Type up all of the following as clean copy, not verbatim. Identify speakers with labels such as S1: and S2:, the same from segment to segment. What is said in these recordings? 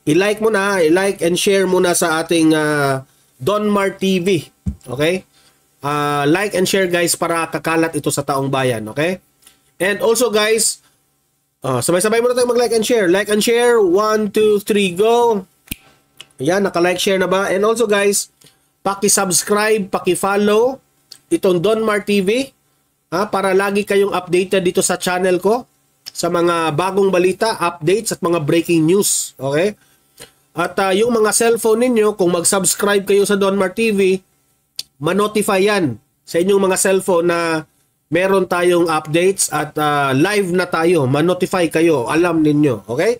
S1: I-like mo na, i-like and share mo na sa ating Donmar TV. Okay? Like and share guys para kakalat ito sa taong bayan. Okay? And also guys, sabay-sabay muna tayo mag-like and share. Like and share. 1, 2, 3, go. Ayan, naka-like share na ba? And also guys, paki-subscribe, paki-follow itong Donmar TV para lagi kayong updated dito sa channel ko sa mga bagong balita, updates at mga breaking news. Okay? At yung mga cellphone ninyo, kung mag-subscribe kayo sa Donmar TV, ma-notify yan sa inyong mga cellphone na meron tayong updates at live na tayo. Ma-notify kayo. Alam ninyo. Okay?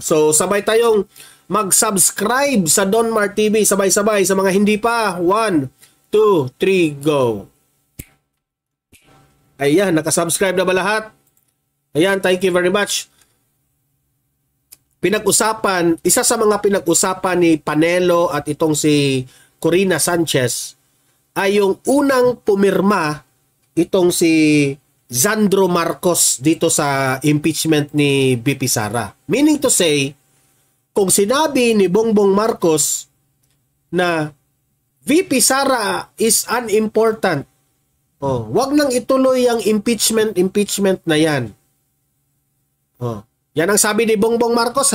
S1: So, sabay tayong mag-subscribe sa Donmar TV. Sabay-sabay. Sa mga hindi pa. 1, 2, 3, go. Ayan. Nakasubscribe na ba lahat? Ayan. Thank you very much. Pinag-usapan, isa sa mga pinag-usapan ni Panelo at itong si Corina Sanchez ay yung unang pumirma itong si Sandro Marcos dito sa impeachment ni VP Sara. Meaning to say, kung sinabi ni Bongbong Marcos na VP Sara is unimportant, wag nang ituloy ang impeachment na yan. Yan ang sabi ni Bongbong Marcos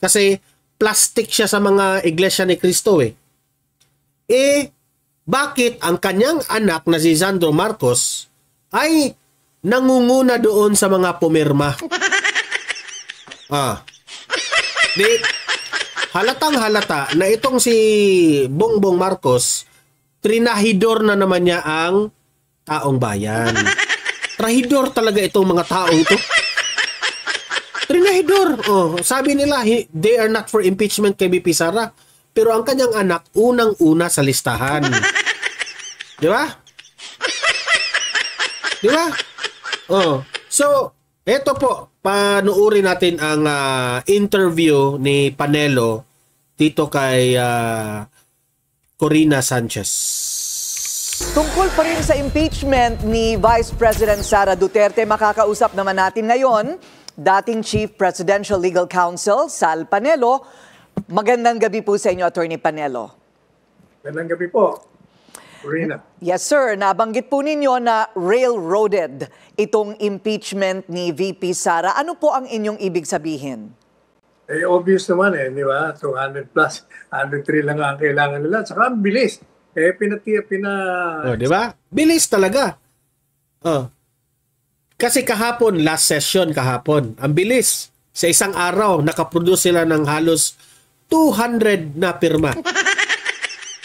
S1: kasi plastic siya sa mga iglesia ni Cristo bakit ang kanyang anak na si Sandro Marcos ay nangunguna doon sa mga pumirma? Halatang halata na itong si Bongbong Marcos, trinahidor na naman niya ang taong bayan. Trahidor talaga itong mga taong ito. Trinahidor. Sabi nila, they are not for impeachment kay VP Sara. Pero ang kanyang anak, unang-una sa listahan. Di ba? Di ba? So, eto po, panuuri natin ang interview ni Panelo dito kay Corina Sanchez.
S2: Tungkol pa rin sa impeachment ni Vice President Sara Duterte, makakausap naman natin ngayon dating Chief Presidential Legal Counsel, Sal Panelo. Magandang gabi po sa inyo, Attorney Panelo.
S3: Magandang gabi po, Corina.
S2: Yes, sir. Nabanggit po ninyo na railroaded itong impeachment ni VP Sara. Ano po ang inyong ibig sabihin?
S3: Obvious naman di ba? 200 plus, 103 lang ang kailangan nila. Saka ang bilis.
S1: Di ba? Bilis talaga. Kasi kahapon, last session kahapon, ang bilis. Sa isang araw, nakaproduce sila ng halos 200 na pirma.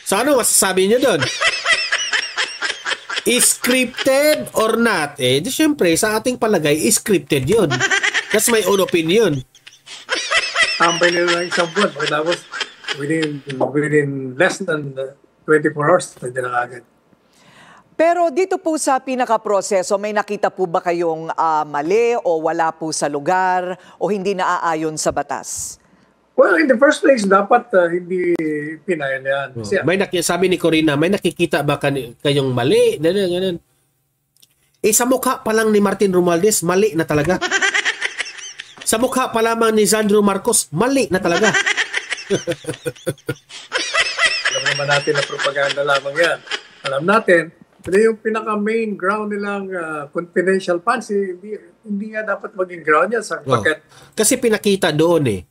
S1: So ano masasabi niyo doon? Scripted or not? Siyempre, sa ating palagay, scripted yun. That's my own opinion.
S3: Tambay nila ng isang buwan. Tapos, within less than 24 hours, nandiyan na agad.
S2: Pero dito po sa pinaka-proseso, may nakita po ba kayong mali o wala po sa lugar o hindi naaayon sa batas?
S3: Well, in the first place, dapat hindi pinayan yan.
S1: Sabi ni Corina, may nakikita ba kayong mali? Ganun. Sa mukha pa lang ni Martin Romualdez, mali na talaga. Sa mukha pa lamang ni Sandro Marcos, mali na talaga.
S3: Alam naman natin na propaganda lamang yan. Alam natin, yung pinaka-main ground nilang confidential funds, hindi nga dapat maging ground yan sa paket.
S1: Kasi pinakita doon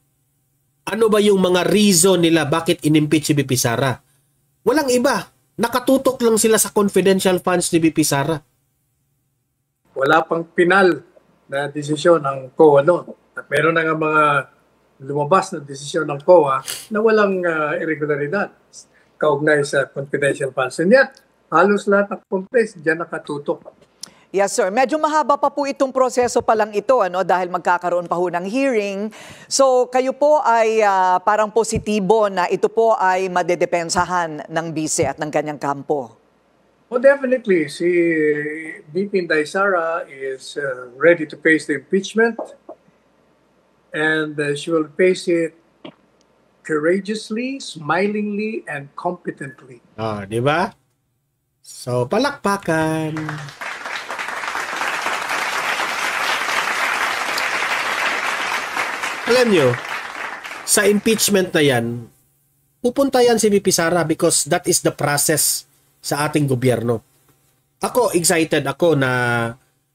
S1: ano ba yung mga reason nila bakit in-impeach si VP Sara? Walang iba. Nakatutok lang sila sa confidential funds ni VP Sara.
S3: Wala pang pinal na desisyon ng COA noon. At meron na nga mga lumabas na desisyon ng COA na walang irregularidad kaugnay sa confidential funds. And yet, halos lahat ng companies diyan nakatutok.
S2: Yes, sir. Medyo mahaba pa po itong proseso pa lang ito dahil magkakaroon pa ho ng hearing. So, kayo po ay parang positibo na ito po ay madedepensahan ng bise at ng kanyang kampo.
S3: Well, definitely. Si VP Inday Sara is ready to face the impeachment and she will face it courageously, smilingly, and competently.
S1: Di ba? So, palakpakan. Alam nyo, sa impeachment na yan, pupunta yan si VP Sara because that is the process sa ating gobyerno. Ako, excited ako na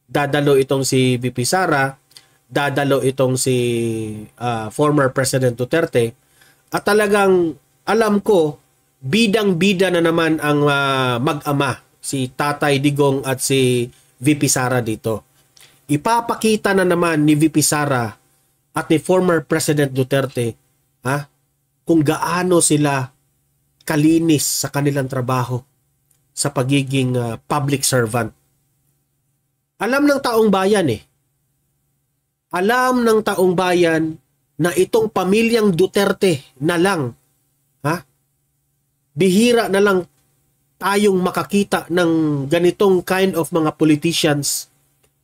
S1: dadalo itong si VP Sara, dadalo itong si former President Duterte, at talagang alam ko, bidang-bida na naman ang mag-ama, si Tatay Digong at si VP Sara dito. Ipapakita na naman ni VP Sara at ni former President Duterte kung gaano sila kalinis sa kanilang trabaho sa pagiging public servant. Alam ng taong bayan Alam ng taong bayan na itong pamilyang Duterte na lang, bihira na lang tayong makakita ng ganitong kind of mga politicians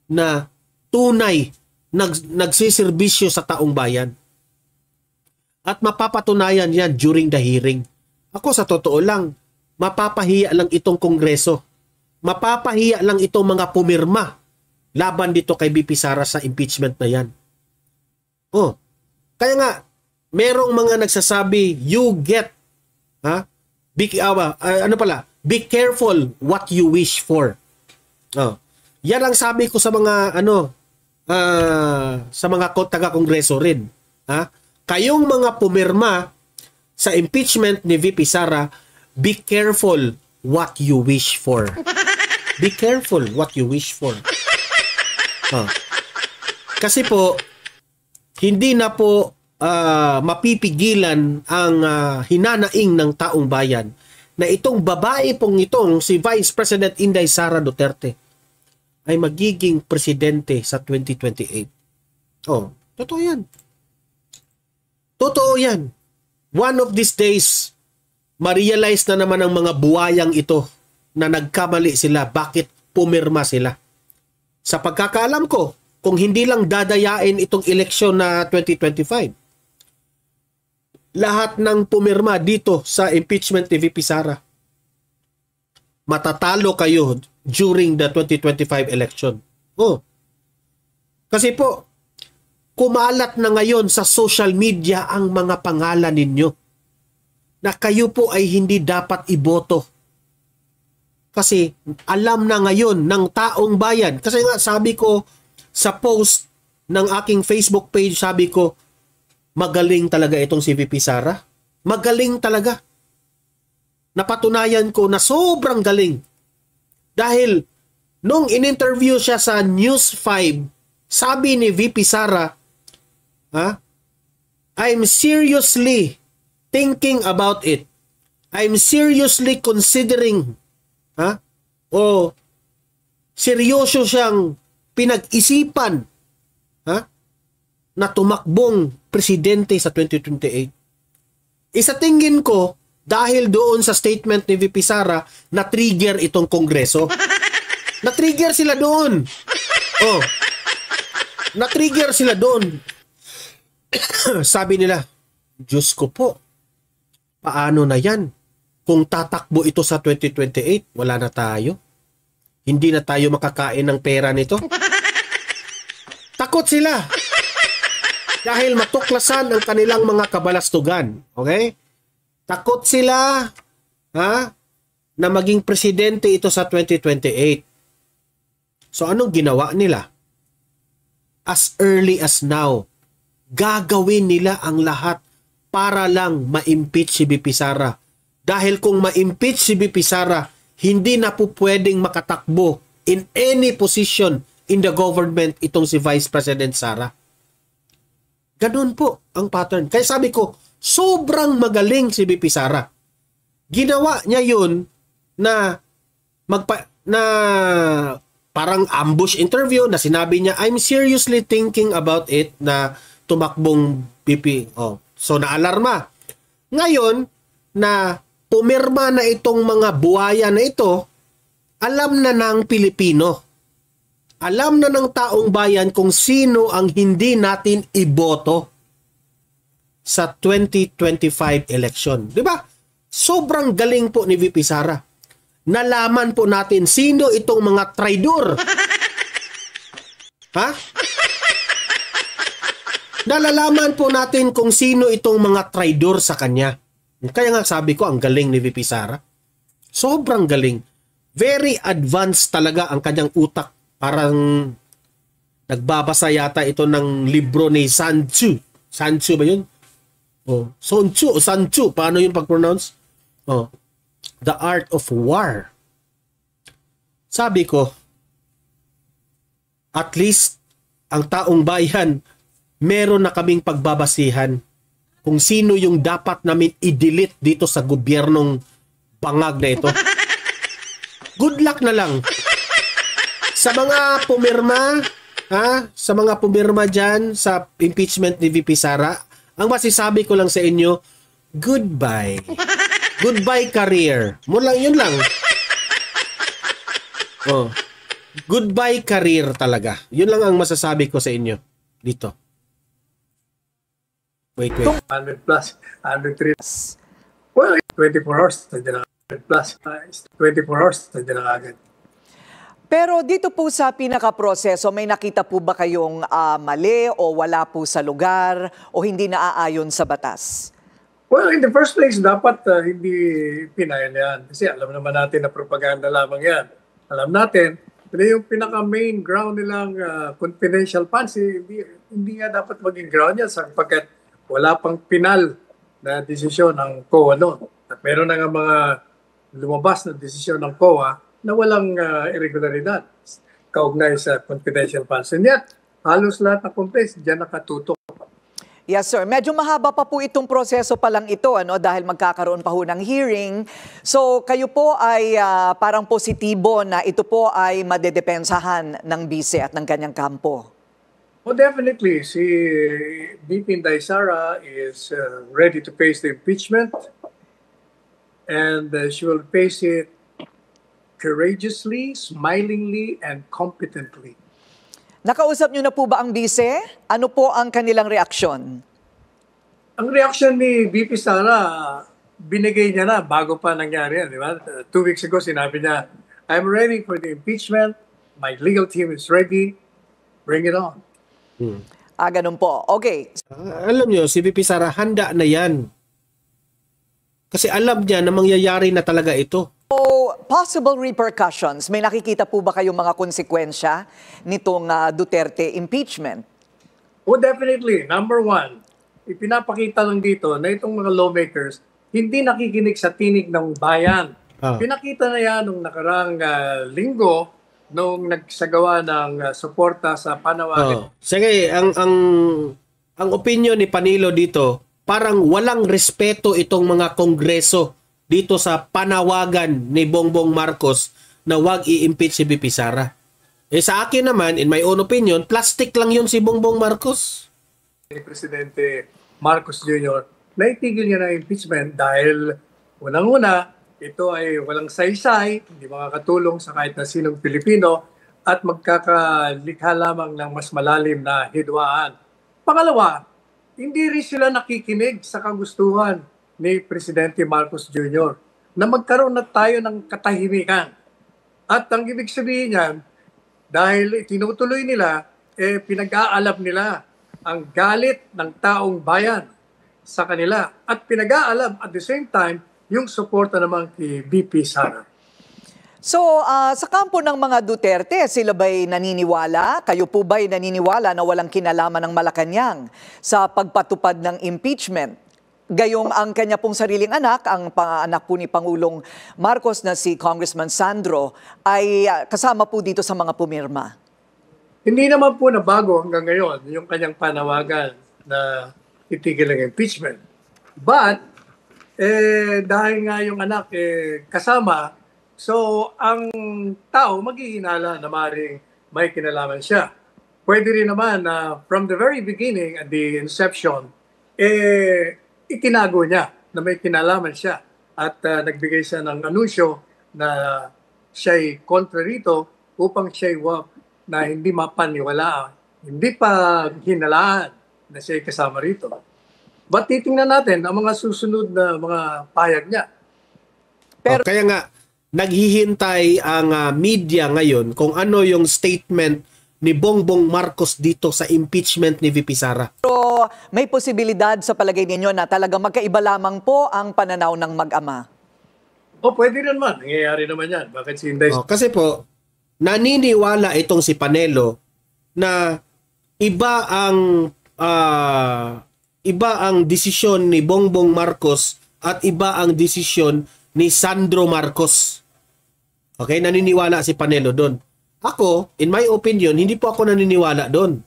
S1: na tunay nagsiservisyo sa taong bayan. At mapapatunayan yan during the hearing. Ako sa totoo lang, mapapahiya lang itong Kongreso. Mapapahiya lang itong mga pumirma laban dito kay VP Sara sa impeachment na yan. Kaya nga, merong mga nagsasabi, be careful what you wish for. Yan ang sabi ko sa mga sa mga taga-kongreso rin. Kayong mga pumirma sa impeachment ni VP Sara, be careful what you wish for. Be careful what you wish for. Kasi po, hindi na po mapipigilan ang hinanaing ng taong bayan na itong babae pong itong si Vice President Inday Sara Duterte ay magiging presidente sa 2028. Totoo yan. Totoo yan. One of these days, ma-realize na naman ang mga buwayang ito na nagkamali sila, bakit pumirma sila. Sa pagkakaalam ko, kung hindi lang dadayain itong eleksyon na 2025, lahat ng pumirma dito sa impeachment ni VP Sara, matatalo kayo during the 2025 election. Kasi po, kumalat na ngayon sa social media ang mga pangalan ninyo na kayo po ay hindi dapat iboto. Kasi alam na ngayon ng taong bayan. Kasi nga sabi ko sa post ng aking Facebook page, sabi ko, magaling talaga itong si VP Sara. Magaling talaga. Napatunayan ko na sobrang galing. Dahil nung in-interview siya sa News 5, sabi ni VP Sara, I'm seriously thinking about it. I'm seriously considering, seryoso siyang pinag-isipan, na tumakbong presidente sa 2028. Isa tingin ko, dahil doon sa statement ni VP Sara, na-trigger itong Kongreso. Na-trigger sila doon. Na-trigger sila doon. Sabi nila, Diyos ko po, paano na yan? Kung tatakbo ito sa 2028, wala na tayo. Hindi na tayo makakain ng pera nito. Takot sila. Dahil matuklasan ang kanilang mga kabalastugan. Okay? Takot sila na maging presidente ito sa 2028. So anong ginawa nila? As early as now, gagawin nila ang lahat para lang ma-impeach si VP Sara. Dahil kung ma-impeach si VP Sara, hindi na po pwedeng makatakbo in any position in the government itong si Vice President Sara. Ganun po ang pattern. Kaya sabi ko, sobrang magaling si VP Sara. Ginawa niya yun na parang ambush interview na sinabi niya, I'm seriously thinking about it na tumakbong VP. So naalarma. Ngayon na pumirma na itong mga buhaya na ito, alam na ng Pilipino. Alam na ng taong bayan kung sino ang hindi natin iboto sa 2025 election. Di ba? Sobrang galing po ni VP Sara. Nalaman po natin sino itong mga traidor. nalalaman po natin kung sino itong mga traidor sa kanya. Kaya nga sabi ko, ang galing ni VP Sara. Sobrang galing. Very advanced talaga ang kanyang utak. Parang nagbabasa yata ito ng libro ni Sun Tzu. Sun Tzu ba yun? Oh, Sun Tzu o Sun Tzu. Paano yung pag-pronounce? Oh, The Art of War. Sabi ko, at least ang taong bayan, meron na kaming pagbabasihan kung sino yung dapat namin i-delete dito sa gobyernong bangag na ito. Good luck na lang. Sa mga pumirma, sa mga pumirma dyan sa impeachment ni VP Sara, ang masisabi ko lang sa inyo, goodbye. Goodbye career. Yun lang. Oh. Goodbye career talaga. Yun lang ang masasabi ko sa inyo dito. Wait.
S3: 100 plus, 103. Well, 24 hours, nandiyan na 100 plus. 24 hours, nandiyan na agad.
S2: Pero dito po sa pinaka-proseso, may nakita po ba kayong mali o wala po sa lugar o hindi naaayon sa batas?
S3: Well, in the first place, dapat hindi pinayan yan. Kasi alam naman natin na propaganda lamang yan. Alam natin, pero yung pinaka-main ground nilang confidential funds, hindi nga dapat maging ground yan sapagkat wala pang pinal na desisyon ng COA noon. At meron na nga mga lumabas na desisyon ng COA na walang irregularidad kaugnay sa confidential funds. And yet, halos lahat ng complaints diyan nakatutok.
S2: Yes, sir. Medyo mahaba pa po itong proseso pa lang ito dahil magkakaroon pa ho ng hearing. So kayo po ay parang positibo na ito po ay madedepensahan ng bise at ng kanyang kampo.
S3: Oh, definitely. Si VP Inday Sara is ready to face the impeachment and she will face it courageously, smilingly, and competently.
S2: Nakausap niyo na po ba ang bise? Ano po ang kanilang reaksyon?
S3: Ang reaksyon ni VP Sara, binigay niya na bago pa nangyari yan, di ba? 2 weeks ago, sinabi niya, I'm ready for the impeachment. My legal team is ready. Bring it on.
S2: Ganun po. Okay.
S1: Alam niyo, si VP Sara, handa na yan. Kasi alam niya na mangyayari na talaga ito.
S2: So, possible repercussions, may nakikita po ba kayong mga konsekwensya nitong Duterte impeachment?
S3: Oh, definitely. Number one, ipinapakita lang dito na itong mga lawmakers hindi nakikinig sa tinig ng bayan. Pinakita na yan nung nakarang linggo nung nagsagawa ng suporta sa panawagan.
S1: Sige, ang opinion ni Panilo dito, parang walang respeto itong mga kongreso dito sa panawagan ni Bongbong Marcos na wag i-impeach si VP Sara. Sa akin naman, in my own opinion, plastic lang yun si Bongbong Marcos.
S3: Ni Presidente Marcos Jr. naitigil niya na impeachment dahil unang-una, ito ay walang saysay, hindi makakatulong sa kahit na sinong Pilipino at magkakalikha lamang ng mas malalim na hidwaan. Pangalawa, hindi rin sila nakikinig sa kagustuhan ni Presidente Marcos Jr. na magkaroon na tayo ng katahimikan. At ang ibig sabihin niyan, dahil tinutuloy nila, pinag-aalab nila ang galit ng taong bayan sa kanila at pinag-aalab at the same time yung suporta naman kay VP Sara.
S2: So, sa kampo ng mga Duterte, sila ba'y naniniwala? Kayo po ba'y naniniwala na walang kinalaman ng Malacanang sa pagpatupad ng impeachment? Gayong ang kanya pong sariling anak, ang anak po ni Pangulong Marcos na si Congressman Sandro, ay kasama po dito sa mga pumirma.
S3: Hindi naman po nabago hanggang ngayon yung kanyang panawagan na itigil ang impeachment. But, dahil nga yung anak kasama, so ang tao maghihinala na maaaring may kinalaman siya. Pwede rin naman na from the very beginning at the inception, itinago niya na may kinalaman siya at nagbigay siya ng anunsyo na siya'y kontra rito upang siya'y na hindi mapaniwalaan, hindi pa hinalaan na siya'y kasama rito. But titingnan natin ang mga susunod na mga pahayag niya.
S1: Pero kaya nga, naghihintay ang media ngayon kung ano yung statement ni Bongbong Marcos dito sa impeachment ni VP Sara.
S2: Pero may posibilidad sa palagay ninyo na talagang magkaiba lamang po ang pananaw ng mag-ama?
S3: Pwede naman. Nangyayari naman yan. Bakit si Inday?
S1: Kasi po, naniniwala itong si Panelo na iba ang desisyon ni Bongbong Marcos at iba ang desisyon ni Sandro Marcos. Okay, naniniwala si Panelo doon. Ako, in my opinion, hindi po ako naniniwala doon.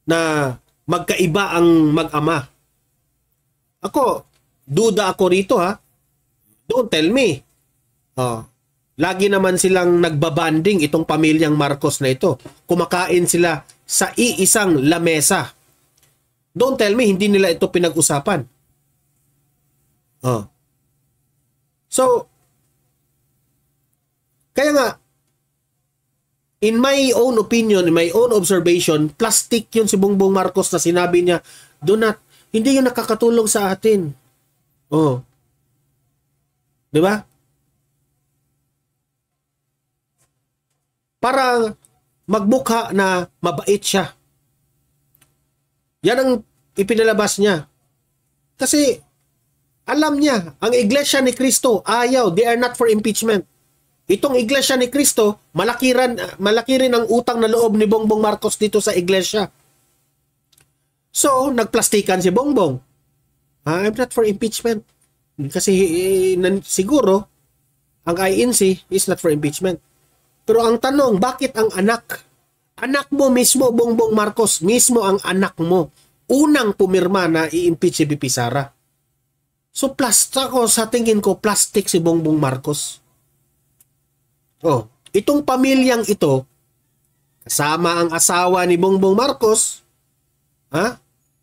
S1: Na magkaiba ang mag-ama. Ako, duda ako rito Don't tell me. Lagi naman silang nagbabanding itong pamilyang Marcos na ito. Kumakain sila sa iisang lamesa. Don't tell me, hindi nila ito pinag-usapan. So, kaya nga, in my own opinion, in my own observation, plastic yun si Bongbong Marcos na sinabi niya, hindi yun nakakatulong sa atin. Di ba? Para magmukha na mabait siya. Yan ang ipinalabas niya. Kasi alam niya, ang Iglesia ni Cristo, ayaw, they are not for impeachment. Itong Iglesia ni Cristo, malaki rin ang utang na loob ni Bongbong Marcos dito sa Iglesia. So, nagplastikan si Bongbong. I'm not for impeachment. Kasi siguro, ang INC is not for impeachment. Pero ang tanong, bakit ang anak mo mismo, Bongbong Marcos, mismo ang anak mo, unang pumirma na i-impeach si VP Sara? So, sa tingin ko, plastic si Bongbong Marcos. Itong pamilyang ito, kasama ang asawa ni Bongbong Marcos,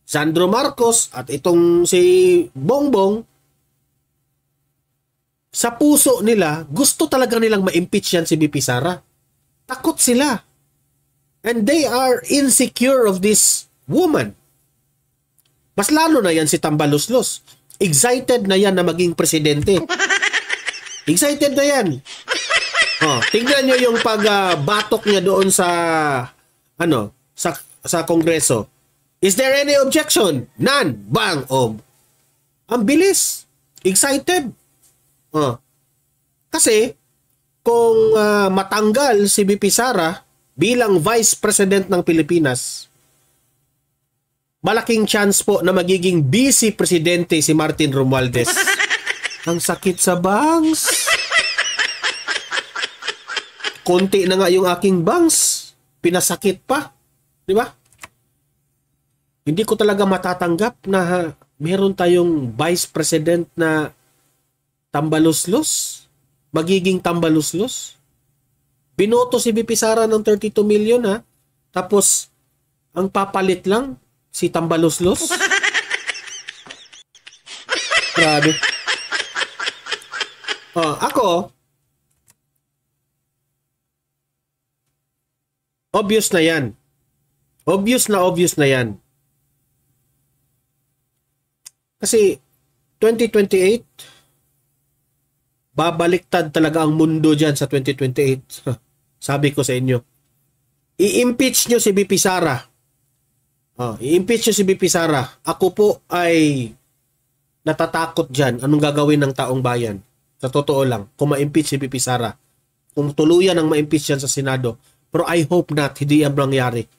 S1: Sandro Marcos, at itong si Bongbong, sa puso nila, gusto talaga nilang ma-impeach yan si VP Sara. Takot sila. And they are insecure of this woman. Mas lalo na yan si Tambaluslos. Excited na yan na maging presidente. Excited na yan. Tingnan nyo yung pagbatok niya doon sa Kongreso. Is there any objection? None. Bang! Ang bilis. Excited. Kasi kung matanggal si VP Sara bilang Vice President ng Pilipinas, malaking chance po na magiging Vice Presidente si Martin Romualdez. Ang sakit sa bangs. Konti na nga yung aking bangs. Pinasakit pa. Di ba? Hindi ko talaga matatanggap na meron tayong Vice President na tambaluslos, magiging tambaluslos. Binoto si VP Sara ng 32 million tapos ang papalit lang si tambaluslos. Grabe. Ako, obvious na yan. Obvious na yan. Kasi 2028 babaliktad talaga ang mundo dyan sa 2028. Sabi ko sa inyo. I-impeach nyo si VP Sara. I-impeach nyo si VP Sara. Ako po ay natatakot dyan. Anong gagawin ng taong bayan? Sa totoo lang. Kung ma-impeach si VP Sara. Kung tuluyan ang ma-impeach yan sa Senado. Pero I hope not. Hindi yan mangyari.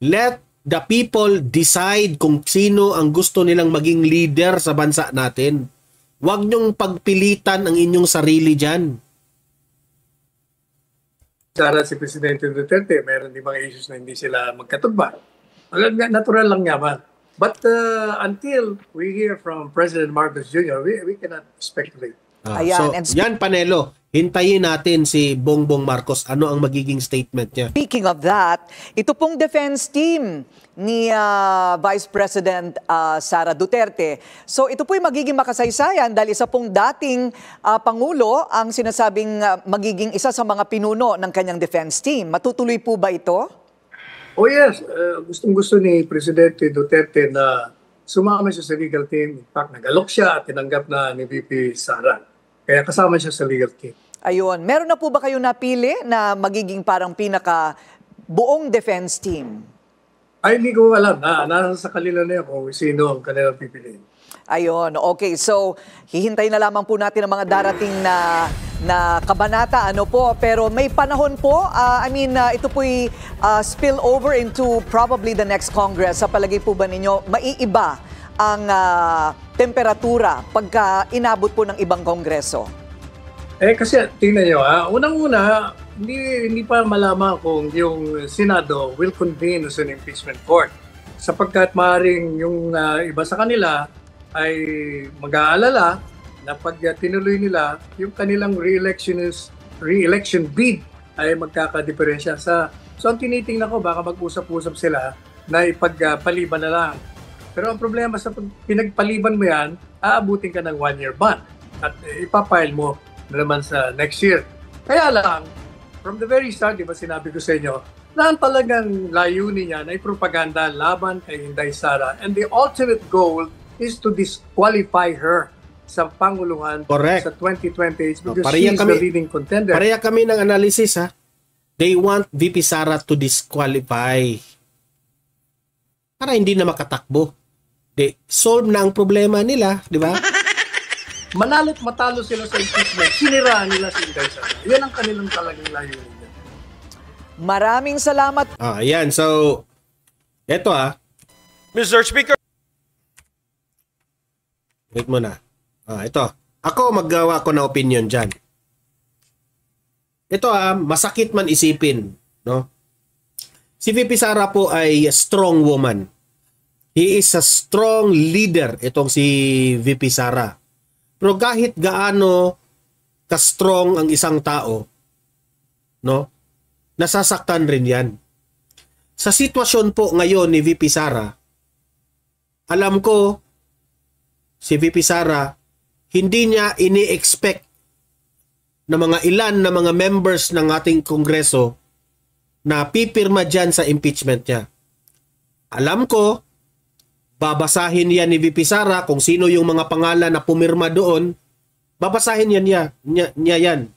S1: Let the people decide kung sino ang gusto nilang maging leader sa bansa natin. Huwag niyong pagpilitan ang inyong sarili dyan.
S3: Sara si Presidente Duterte, meron din mga issues na hindi sila magkatugma. Natural lang yaman. But until we hear from President Marcos Jr., we cannot speculate.
S1: Yan Panelo, hintayin natin si Bongbong Marcos. Ano ang magiging statement niya?
S2: Speaking of that, ito pong defense team ni Vice President Sara Duterte. So ito po'y magiging makasaysayan dahil isa pong dating Pangulo ang sinasabing magiging isa sa mga pinuno ng kanyang defense team. Matutuloy po ba ito?
S3: Oh yes, gustong-gusto ni Presidente Duterte na sumama siya sa legal team. In fact, nag-alok siya at tinanggap na ni VP Sara. Kaya kasama siya sa legal team.
S2: Ayun. Meron na po ba kayo napili na magiging parang pinaka buong defense team?
S3: Ay, hindi ko alam. Nasa kanila na yan kung sino ang kanilang pipiliin.
S2: Ayun, okay. So, hihintay na lamang po natin ang mga darating na kabanata, ano po. Pero may panahon po, ito po'y spill over into probably the next Congress. Sa palagay po ba ninyo, maiiba ang temperatura pagka inabot po ng ibang kongreso?
S3: Kasi tingnan nyo, unang-una, hindi pa malaman kung yung Senado will convene as an impeachment court. Sapagkat maaaring yung iba sa kanila ay mag-aalala na pag tinuloy nila, yung kanilang re-election bid ay magkakadiferensya sa... So ang tinitingnan ko, baka mag-usap-usap sila na ipagpaliban na lang. Pero ang problema sa pinagpaliban mo yan, aabutin ka ng 1-year ban at ipapile mo na naman sa next year. Kaya lang, from the very start, di ba sinabi ko sa inyo, na ang talagang layunin niyan ay propaganda laban kay Inday Sara. And the ultimate goal is to disqualify her sa Panguluhan
S1: Correct.
S3: sa 2028 because
S1: Pareha
S3: she's the leading contender.
S1: Pareha kami ng analysis, ha. They want VP Sara to disqualify para hindi na makatakbo. Solve na ang problema nila, di ba?
S3: Manalo't matalo sila sa impeachment, siniraan nila si Inday Sara. Yan ang kanilang talagang layunin.
S2: Maraming salamat.
S1: Ayan. So, eto
S4: Mr. Speaker.
S1: Wait muna. Ito. Ako maggawa ko na opinion dyan. Ito masakit man isipin, no? Si VP Sara po ay strong woman. He is a strong leader, itong si VP Sara. Pero kahit gaano ka-strong ang isang tao, no? Nasasaktan rin yan. Sa sitwasyon po ngayon ni VP Sara, alam ko, si VP Sara, hindi niya ini-expect na mga ilan na mga members ng ating Kongreso na pipirma dyan sa impeachment niya. Alam ko, babasahin yan ni VP Sara kung sino yung mga pangalan na pumirma doon, babasahin yan niya yan.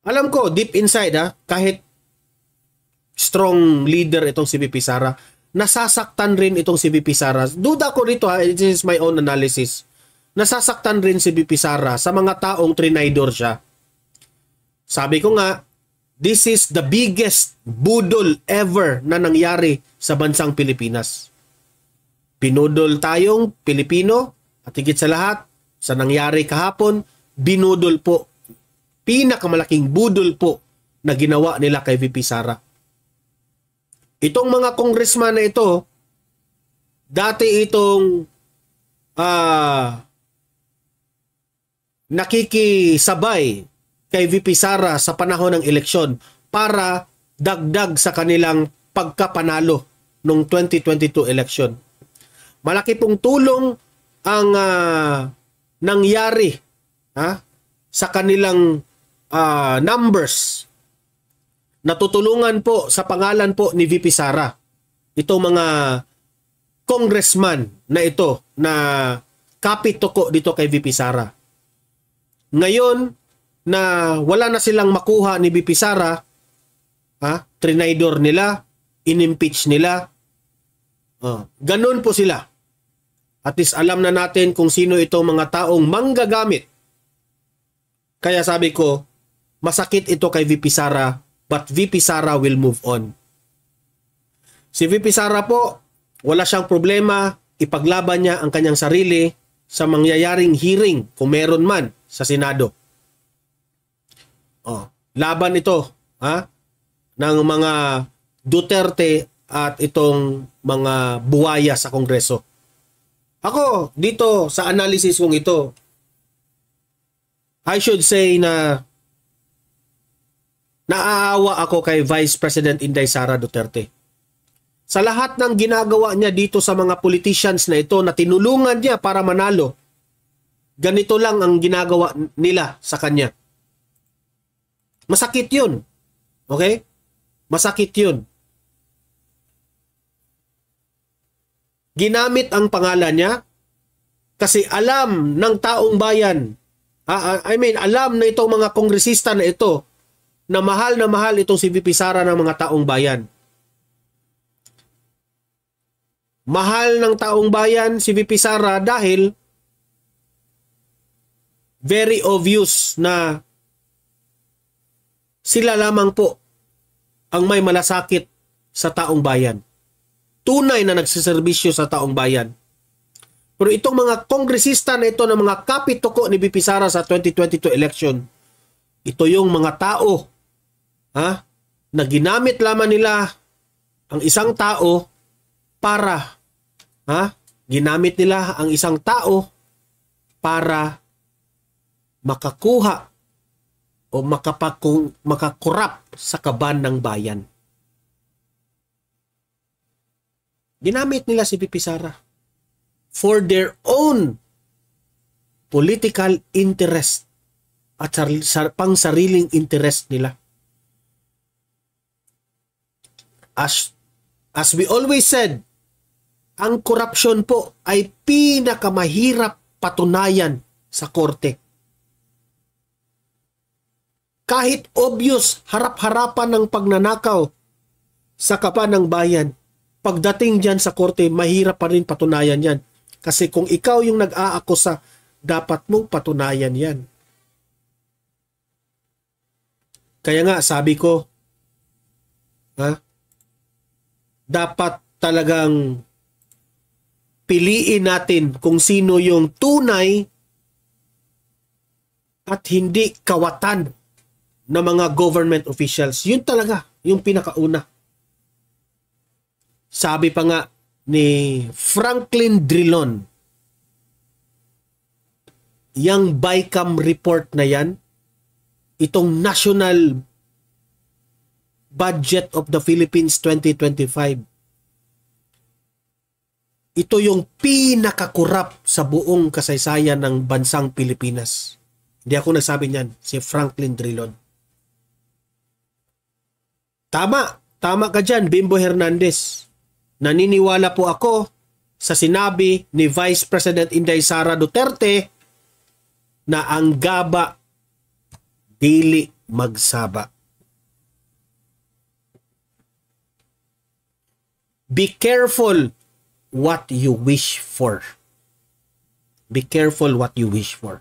S1: Alam ko, deep inside, kahit strong leader itong si VP Sara, nasasaktan rin itong si VP Sara. Duda ko rito, this is my own analysis. Nasasaktan rin si VP Sara sa mga taong trinaydor siya. Sabi ko nga, this is the biggest budol ever na nangyari sa bansang Pilipinas. Pinudol tayong Pilipino at higit sa lahat, sa nangyari kahapon, binudol po. Pinakamalaking budol po na ginawa nila kay VP Sara. Itong mga congressman na ito, dati itong nakikisabay kay VP Sara sa panahon ng eleksyon para dagdag sa kanilang pagkapanalo noong 2022 election. Malaki pong tulong ang nangyari sa kanilang numbers. Natutulungan po sa pangalan po ni VP Sara. Itong mga congressman na ito na kapitoko dito kay VP Sara. Ngayon na wala na silang makuha ni VP Sara, trinaydor nila, inimpeach nila. Ganun po sila. At least alam na natin kung sino itong mga taong manggagamit. Kaya sabi ko, masakit ito kay VP Sara, but VP Sara will move on. Si VP Sara po, wala siyang problema, ipaglaban niya ang kanyang sarili sa mangyayaring hearing, kung meron man, sa Senado. Laban ito, ng mga Duterte at itong mga buwaya sa Kongreso. Ako, dito sa analysis kong ito, I should say na naaawa ako kay Vice President Inday Sara Duterte. Sa lahat ng ginagawa niya dito sa mga politicians na ito na tinulungan niya para manalo, ganito lang ang ginagawa nila sa kanya. Masakit yun. Okay? Masakit yun. Ginamit ang pangalan niya kasi alam ng taong bayan Alam na itong mga kongresista na ito na mahal itong si VP Sara ng mga taong bayan. Mahal ng taong bayan si VP Sara dahil very obvious na sila lamang po ang may malasakit sa taong bayan. Tunay na nagsiservisyo sa taong bayan. Pero itong mga kongresista na ito na mga kapituko ni VP Sara sa 2022 election, ito yung mga tao na ginamit lamang nila ang isang tao para ginamit nila ang isang tao para makakuha o makakurap sa kaban ng bayan. Ginamit nila si VP Sara for their own political interest at pang sariling interest nila. As we always said, ang korupsyon po ay pinakamahirap patunayan sa korte. Kahit obvious harap-harapan ng pagnanakaw sa kaban ng bayan, pagdating dyan sa korte, mahirap pa rin patunayan yan. Kasi kung ikaw yung nag-aakusa, dapat mong patunayan yan. Kaya nga, sabi ko, dapat talagang piliin natin kung sino yung tunay at hindi kawatan ng mga government officials. Yun talaga, yung pinakauna. Sabi pa nga ni Franklin Drilon, yung BICAM report na yan, itong National Budget of the Philippines 2025, ito yung pinakakurap sa buong kasaysayan ng bansang Pilipinas. Hindi ako nagsabi niyan, si Franklin Drilon. Tama ka dyan, Bimbo Hernandez. Naniniwala po ako sa sinabi ni Vice President Inday Sara Duterte na ang gaba dili magsaba. Be careful what you wish for. Be careful what you wish for.